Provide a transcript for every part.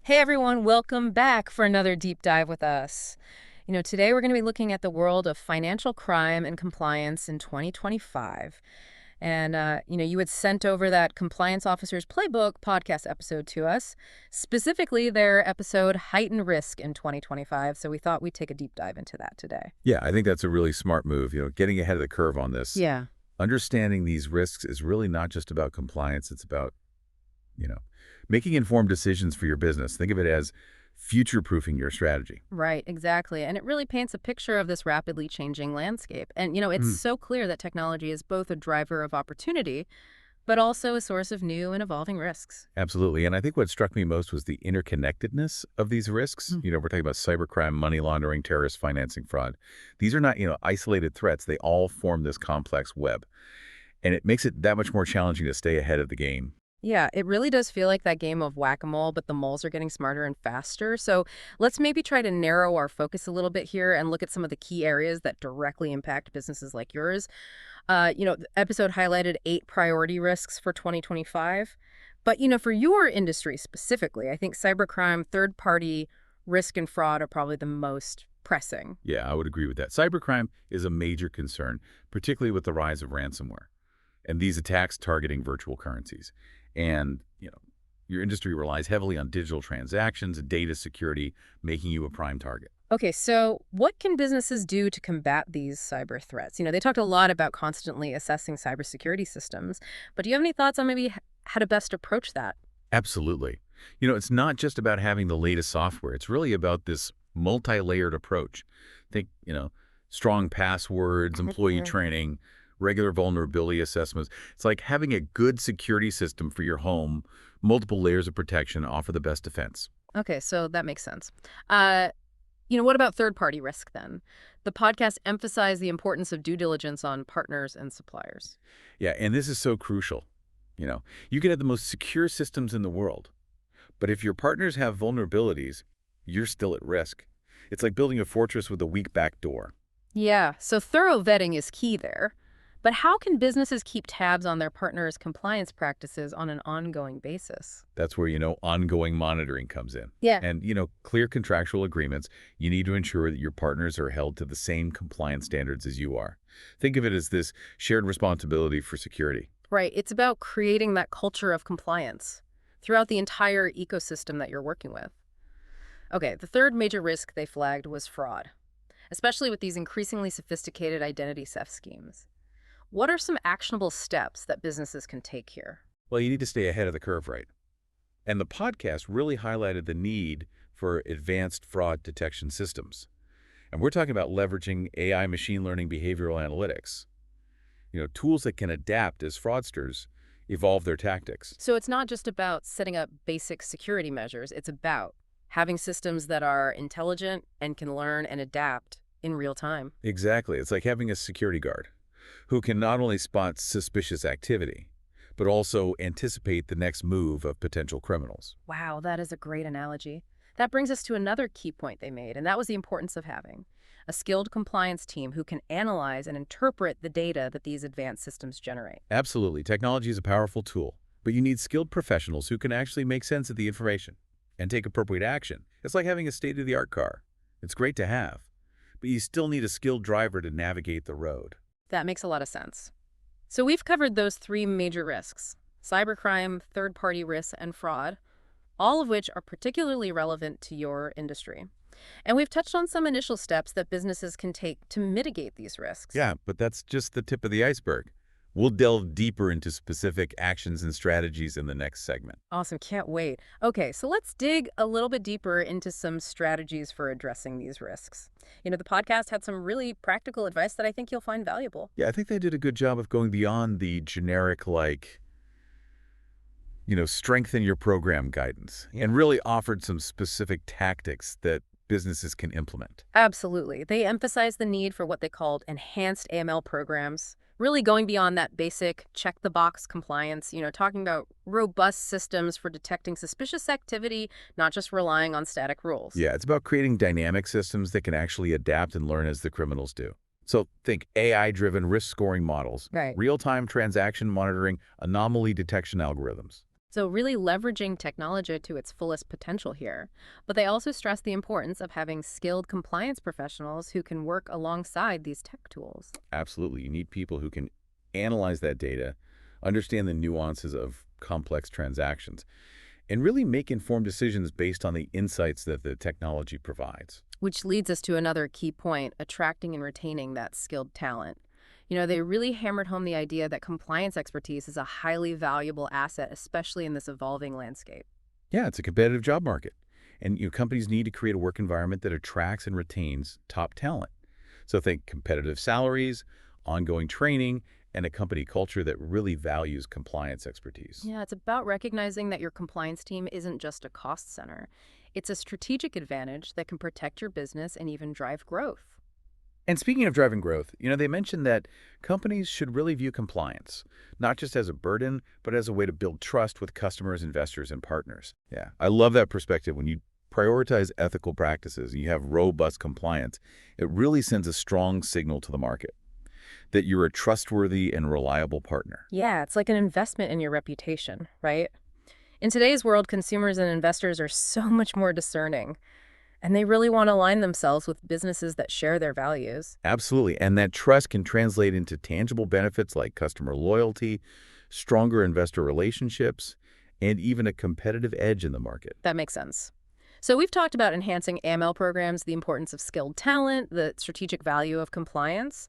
Hey everyone, welcome back for another deep dive with us. Today we're going to be looking at the world of financial crime and compliance in 2025. And, you had sent over that Compliance Officers Playbook podcast episode to us, specifically their episode Heightened Risk in 2025. So we thought we'd take a deep dive into that today. Yeah, I think that's a really smart move, getting ahead of the curve on this. Yeah. Understanding these risks is really not just about compliance. It's about, you know, making informed decisions for your business. Think of it as future-proofing your strategy. Right, exactly. And it really paints a picture of this rapidly changing landscape. And, it's Mm, so clear that technology is both a driver of opportunity, but also a source of new and evolving risks. absolutely. And I think what struck me most was the interconnectedness of these risks. Mm. We're talking about cybercrime, money laundering, terrorist financing, fraud. These are not, isolated threats. They all form this complex web. And it makes it that much more challenging to stay ahead of the game. Yeah, it really does feel like that game of whack-a-mole, but the moles are getting smarter and faster. So let's maybe try to narrow our focus a little bit here and look at some of the key areas that directly impact businesses like yours. The episode highlighted 8 priority risks for 2025. But, for your industry specifically, I think cybercrime, third-party risk and fraud are probably the most pressing. Yeah, I would agree with that. Cybercrime is a major concern, particularly with the rise of ransomware and these attacks targeting virtual currencies. And, your industry relies heavily on digital transactions and data security, making you a prime target. Okay, so what can businesses do to combat these cyber threats? They talked a lot about constantly assessing cybersecurity systems, but do you have any thoughts on maybe how to best approach that? Absolutely. It's not just about having the latest software. It's really about this multi-layered approach. Think, strong passwords, employee Mhm. training, regular vulnerability assessments. It's like having a good security system for your home, multiple layers of protection offer the best defense. Okay, so that makes sense. Uh, what about third-party risk then? The podcast emphasized the importance of due diligence on partners and suppliers. Yeah, and this is so crucial. You can have the most secure systems in the world, but if your partners have vulnerabilities, you're still at risk. It's like building a fortress with a weak back door. Yeah, so thorough vetting is key there. But how can businesses keep tabs on their partners' compliance practices on an ongoing basis? That's where, ongoing monitoring comes in. Yeah. And, clear contractual agreements. You need to ensure that your partners are held to the same compliance standards as you are. Think of it as this shared responsibility for security. Right. It's about creating that culture of compliance throughout the entire ecosystem that you're working with. Okay, the third major risk they flagged was fraud, especially with these increasingly sophisticated identity theft schemes. What are some actionable steps that businesses can take here? Well, you need to stay ahead of the curve, right? And the podcast really highlighted the need for advanced fraud detection systems. And we're talking about leveraging AI machine learning behavioral analytics. Tools that can adapt as fraudsters evolve their tactics. So it's not just about setting up basic security measures, it's about having systems that are intelligent and can learn and adapt in real time. Exactly. It's like having a security guard who can not only spot suspicious activity, but also anticipate the next move of potential criminals. Wow, that is a great analogy. That brings us to another key point they made, and that was the importance of having a skilled compliance team who can analyze and interpret the data that these advanced systems generate. Absolutely. Technology is a powerful tool, but you need skilled professionals who can actually make sense of the information and take appropriate action. It's like having a state-of-the-art car. It's great to have, but you still need a skilled driver to navigate the road. That makes a lot of sense. So we've covered those 3 major risks: cybercrime, third-party risks, and fraud, all of which are particularly relevant to your industry. And we've touched on some initial steps that businesses can take to mitigate these risks. Yeah, but that's just the tip of the iceberg. We'll delve deeper into specific actions and strategies in the next segment. Awesome, can't wait. Okay, so let's dig a little bit deeper into some strategies for addressing these risks. The podcast had some really practical advice that I think you'll find valuable. Yeah, I think they did a good job of going beyond the generic, strengthen your program guidance and really offered some specific tactics that businesses can implement. Absolutely. They emphasize the need for what they called enhanced AML programs, really going beyond that basic check-the-box compliance, talking about robust systems for detecting suspicious activity, not just relying on static rules. Yeah, it's about creating dynamic systems that can actually adapt and learn as the criminals do. So think AI-driven risk scoring models, Right. real-time transaction monitoring, anomaly detection algorithms. So really leveraging technology to its fullest potential here. But they also stress the importance of having skilled compliance professionals who can work alongside these tech tools. Absolutely. You need people who can analyze that data, understand the nuances of complex transactions, and really make informed decisions based on the insights that the technology provides. Which leads us to another key point, attracting and retaining that skilled talent. They really hammered home the idea that compliance expertise is a highly valuable asset, especially in this evolving landscape. Yeah, it's a competitive job market. And companies need to create a work environment that attracts and retains top talent. So think competitive salaries, ongoing training, and a company culture that really values compliance expertise. Yeah, it's about recognizing that your compliance team isn't just a cost center. It's a strategic advantage that can protect your business and even drive growth. And speaking of driving growth, they mentioned that companies should really view compliance, not just as a burden, but as a way to build trust with customers, investors, and partners. Yeah, I love that perspective. When you prioritize ethical practices and you have robust compliance, it really sends a strong signal to the market that you're a trustworthy and reliable partner. Yeah, it's like an investment in your reputation, right? In today's world, consumers and investors are so much more discerning, and they really want to align themselves with businesses that share their values. Absolutely. And that trust can translate into tangible benefits like customer loyalty, stronger investor relationships, and even a competitive edge in the market. That makes sense. So we've talked about enhancing AML programs, the importance of skilled talent, the strategic value of compliance.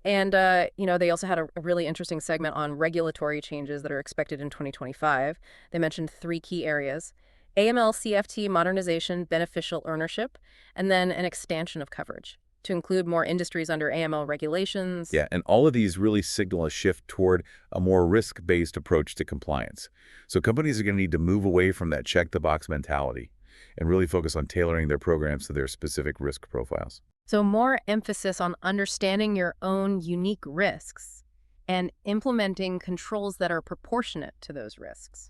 And, they also had a really interesting segment on regulatory changes that are expected in 2025. They mentioned three key areas: AML, CFT, modernization, beneficial ownership, and then an expansion of coverage to include more industries under AML regulations. Yeah, and all of these really signal a shift toward a more risk-based approach to compliance. So companies are going to need to move away from that check-the-box mentality and really focus on tailoring their programs to their specific risk profiles. So more emphasis on understanding your own unique risks and implementing controls that are proportionate to those risks.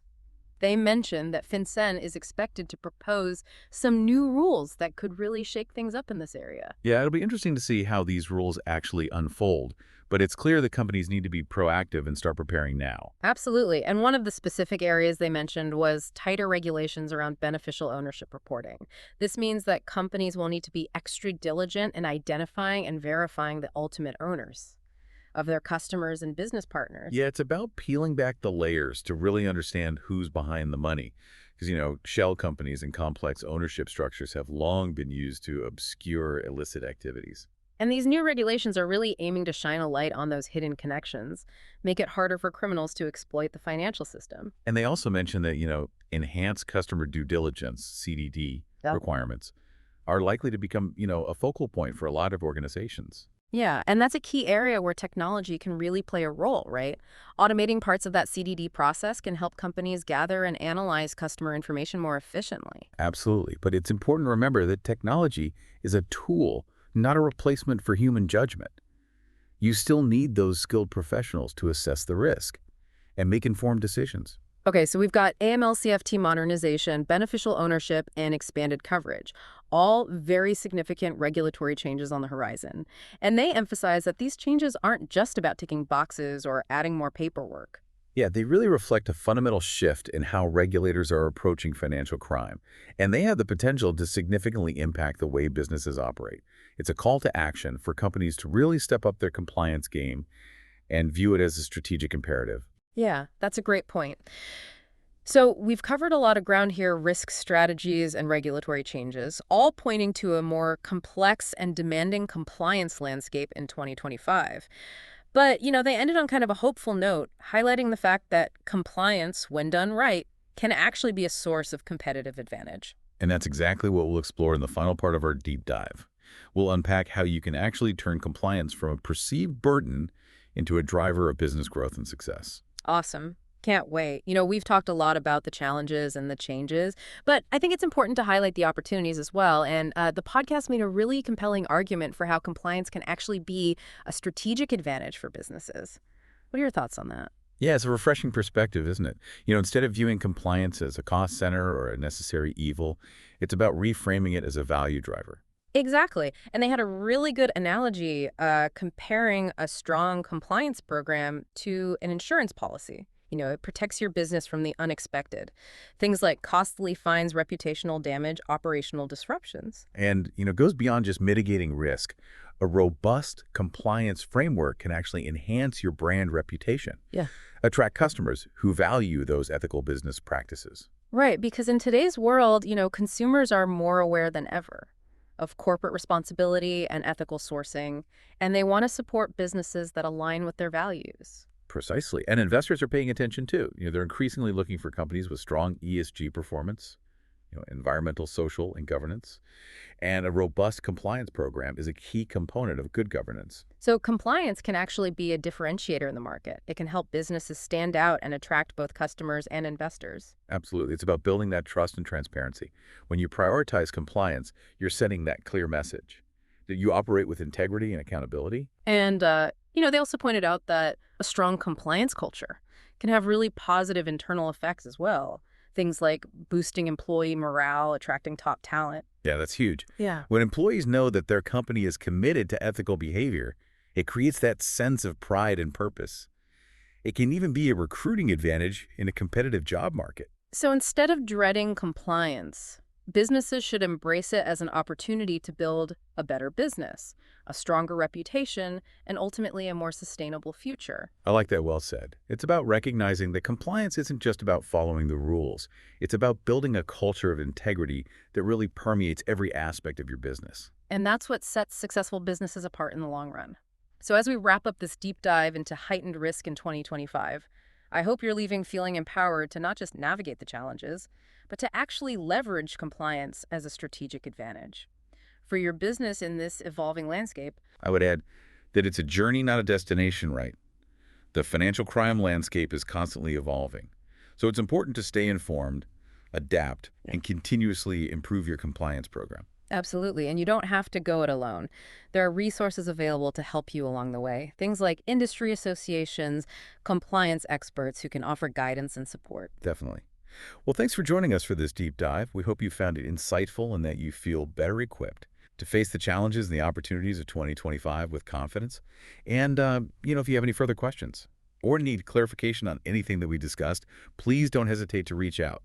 They mentioned that FinCEN is expected to propose some new rules that could really shake things up in this area. Yeah, it'll be interesting to see how these rules actually unfold, but it's clear that companies need to be proactive and start preparing now. Absolutely. And one of the specific areas they mentioned was tighter regulations around beneficial ownership reporting. This means that companies will need to be extra diligent in identifying and verifying the ultimate owners of their customers and business partners. Yeah, it's about peeling back the layers to really understand who's behind the money. Because, shell companies and complex ownership structures have long been used to obscure illicit activities. And these new regulations are really aiming to shine a light on those hidden connections, make it harder for criminals to exploit the financial system. And they also mentioned that, enhanced customer due diligence, CDD, Yep. requirements are likely to become, a focal point for a lot of organizations. Yeah, and that's a key area where technology can really play a role, right? Automating parts of that CDD process can help companies gather and analyze customer information more efficiently. Absolutely. But it's important to remember that technology is a tool, not a replacement for human judgment. You still need those skilled professionals to assess the risk and make informed decisions. Okay, so we've got AML CFT modernization, beneficial ownership, and expanded coverage. All very significant regulatory changes on the horizon. And they emphasize that these changes aren't just about ticking boxes or adding more paperwork. Yeah, they really reflect a fundamental shift in how regulators are approaching financial crime, and they have the potential to significantly impact the way businesses operate. It's a call to action for companies to really step up their compliance game and view it as a strategic imperative. Yeah, that's a great point. So we've covered a lot of ground here: risk strategies and regulatory changes, all pointing to a more complex and demanding compliance landscape in 2025. But, they ended on kind of a hopeful note, highlighting the fact that compliance, when done right, can actually be a source of competitive advantage. And that's exactly what we'll explore in the final part of our deep dive. We'll unpack how you can actually turn compliance from a perceived burden into a driver of business growth and success. Awesome. Can't wait. We've talked a lot about the challenges and the changes, but I think it's important to highlight the opportunities as well. And the podcast made a really compelling argument for how compliance can actually be a strategic advantage for businesses. What are your thoughts on that? Yeah, it's a refreshing perspective, isn't it? Instead of viewing compliance as a cost center or a necessary evil, it's about reframing it as a value driver. Exactly. And they had a really good analogy comparing a strong compliance program to an insurance policy. It protects your business from the unexpected. Things like costly fines, reputational damage, operational disruptions. And, goes beyond just mitigating risk. A robust compliance framework can actually enhance your brand reputation, Yeah. attract customers who value those ethical business practices. Right, because in today's world, consumers are more aware than ever of corporate responsibility and ethical sourcing, and they want to support businesses that align with their values. Precisely. And investors are paying attention too. They're increasingly looking for companies with strong ESG performance, environmental, social, and governance. And a robust compliance program is a key component of good governance. So compliance can actually be a differentiator in the market. It can help businesses stand out and attract both customers and investors. Absolutely. It's about building that trust and transparency. When you prioritize compliance, you're sending that clear message that you operate with integrity and accountability. And, they also pointed out that a strong compliance culture can have really positive internal effects as well. Things like boosting employee morale, attracting top talent. Yeah, that's huge. Yeah. When employees know that their company is committed to ethical behavior, it creates that sense of pride and purpose. It can even be a recruiting advantage in a competitive job market. So instead of dreading compliance, businesses should embrace it as an opportunity to build a better business, a stronger reputation, and ultimately a more sustainable future. I like that well said. It's about recognizing that compliance isn't just about following the rules. It's about building a culture of integrity that really permeates every aspect of your business. And that's what sets successful businesses apart in the long run. So as we wrap up this deep dive into heightened risk in 2025, I hope you're leaving feeling empowered to not just navigate the challenges, but to actually leverage compliance as a strategic advantage. For your business in this evolving landscape, I would add that it's a journey, not a destination, right? The financial crime landscape is constantly evolving. So it's important to stay informed, adapt, and continuously improve your compliance program. absolutely, and you don't have to go it alone. There are resources available to help you along the way. Things like industry associations, compliance experts who can offer guidance and support. Definitely. Well, thanks for joining us for this deep dive. We hope you found it insightful and that you feel better equipped to face the challenges and the opportunities of 2025 with confidence. And, if you have any further questions or need clarification on anything that we discussed, please don't hesitate to reach out.